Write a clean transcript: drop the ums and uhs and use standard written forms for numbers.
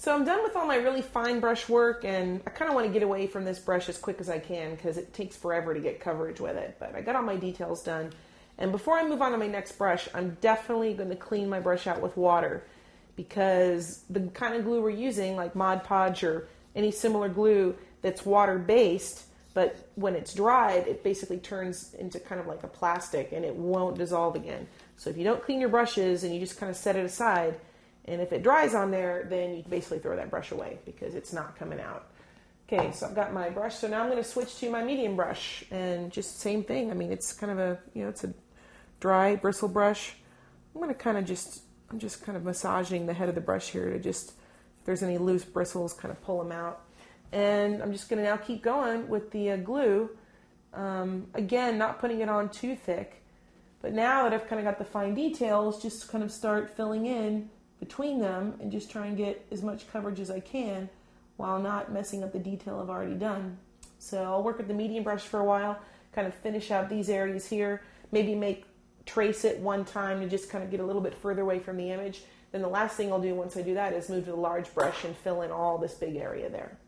So I'm done with all my really fine brush work, and I kind of want to get away from this brush as quick as I can because it takes forever to get coverage with it. But I got all my details done. And before I move on to my next brush, I'm definitely going to clean my brush out with water because the kind of glue we're using, like Mod Podge or any similar glue that's water-based, but when it's dried, it basically turns into kind of like a plastic and it won't dissolve again. So if you don't clean your brushes and you just kind of set it aside, and if it dries on there, then you basically throw that brush away because it's not coming out. Okay, so I've got my brush. So now I'm going to switch to my medium brush and just same thing. I mean, it's kind of a, it's a dry bristle brush. I'm going to kind of I'm just kind of massaging the head of the brush here to just, if there's any loose bristles, kind of pull them out. And I'm just going to now keep going with the glue. Again, not putting it on too thick. But now that I've kind of got the fine details, just kind of start filling in between them and just try and get as much coverage as I can while not messing up the detail I've already done. So I'll work with the medium brush for a while, kind of finish out these areas here, maybe trace it one time to just kind of get a little bit further away from the image. Then the last thing I'll do once I do that is move to the large brush and fill in all this big area there.